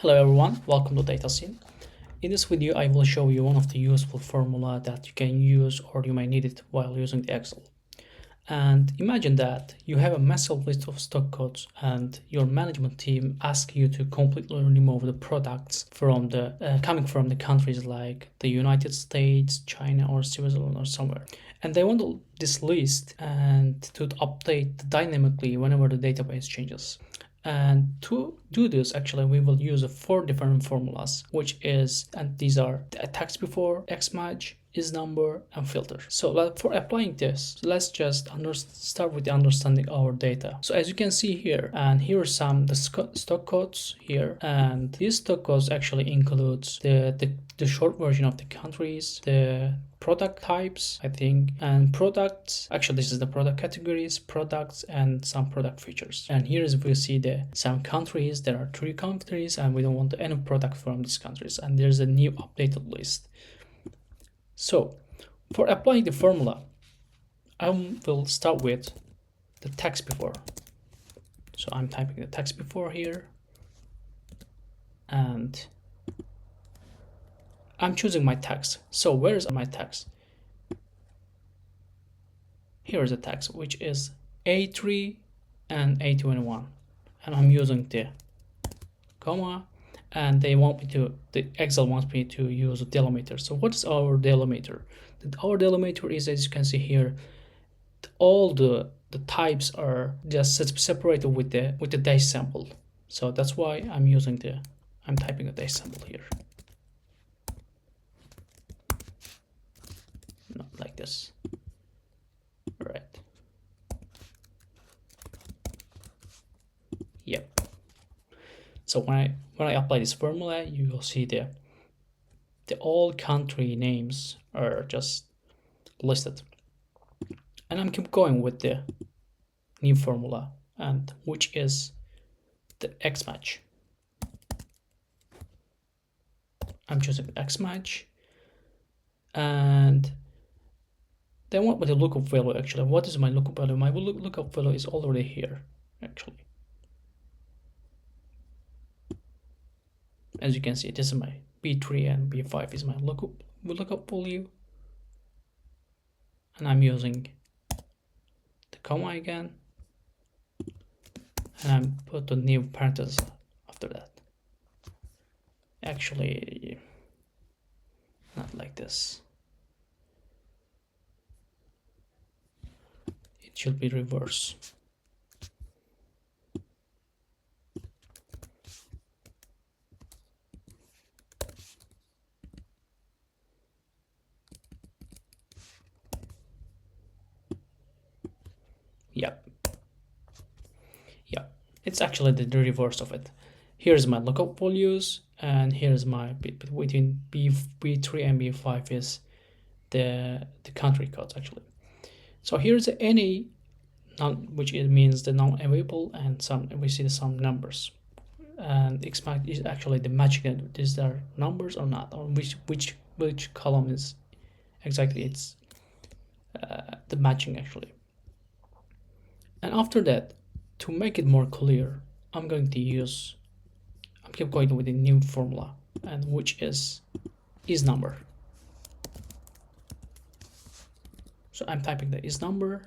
Hello everyone, welcome to Data Scene. In this video, I will show you one of the useful formula that you can use or you may need it while using the Excel. And imagine that you have a massive list of stock codes and your management team asks you to completely remove the products from the coming from the countries like the United States, China, or Switzerland or somewhere. And they want this list and to update dynamically whenever the database changes. And to do this, actually, we will use 4 different formulas, and these are the TEXTBEFORE, XMATCH, ISNUMBER, and filter. So for applying this, let's just start with understanding our data. So as you can see here, and here are some the stock codes here, and these stock codes actually includes the short version of the countries, the product types, I think, and products. Actually, this is the product categories, products, and some product features. And here is we see some countries. There are 3 countries, and we don't want any product from these countries. And there's a new updated list. So for applying the formula, I will start with the TEXTBEFORE. So I'm typing the TEXTBEFORE here, and I'm choosing my text. So where is my text? Here is the text, which is A3 and A21, and I'm using the comma, and the Excel wants me to use a delimiter. So what is our delimiter? Our delimiter is, as you can see here, all the types are just separated with the dash symbol. So that's why I'm typing a dash symbol here. Not like this. Right. Yep. So when I apply this formula, you will see the all country names are just listed. And I'm keep going with the new formula, and which is the XMATCH. I'm choosing XMATCH, and then what with the lookup value actually? What is my lookup value? My lookup value is already here actually. As you can see, this is my B3 and B5 is my lookup value, and I'm using the comma again, and I'm put a new parenthesis after that. Actually, not like this. It should be reverse. Yeah, it's actually the reverse of it. Here's my lookup values, and here's my between B3 and B5 is the country codes actually. So here's any which it means the non-available, and we see some numbers. And XMATCH is actually the matching. Is there numbers or not, or which column is exactly it's the matching actually. And after that, to make it more clear, I'm going with a new formula, and which is ISNUMBER. So I'm typing the ISNUMBER,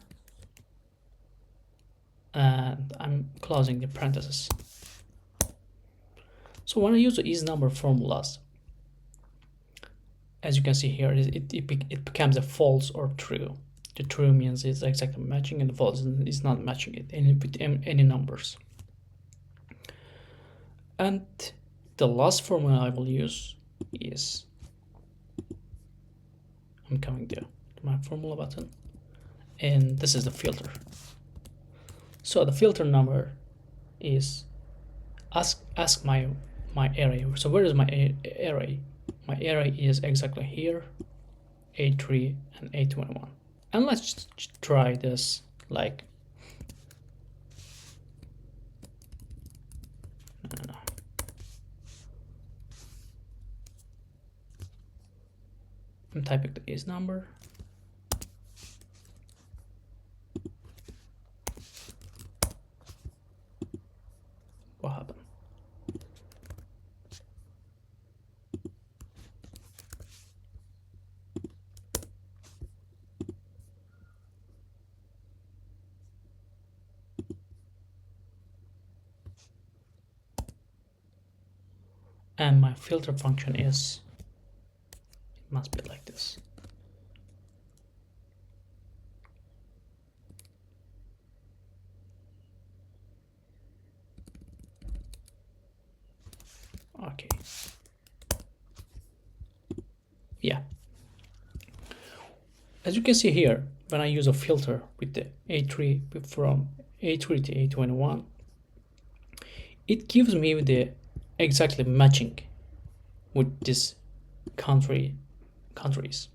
and I'm closing the parentheses. So when I use the ISNUMBER formulas, as you can see here, it becomes a false or true. The true means it's exactly matching, and the false is not matching it with any numbers. And the last formula I will use is, I'm coming to my formula button, and this is the filter. So the filter number is ask my array. So where is my array? My array is exactly here, A3 and A21. And let's try this like, no. I'm typing the ISNUMBER. What happened? and my filter function is, it must be like this. Okay. Yeah. As you can see here, when I use a filter with the A3 from A3 to A21, it gives me the exactly matching with this countries.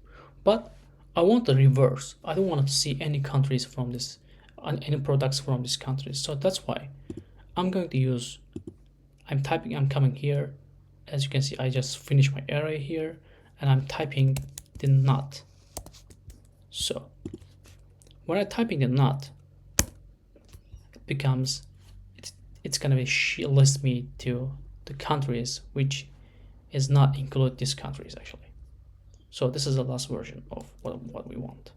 But I want the reverse. I don't want to see any countries from this, any products from this country. So that's why I'm going to use, I'm coming here. As you can see, I just finished my array here and I'm typing the not. So when I'm typing the not, it becomes, it's gonna be list me to the countries which is not include these countries actually. So this is the last version of what we want.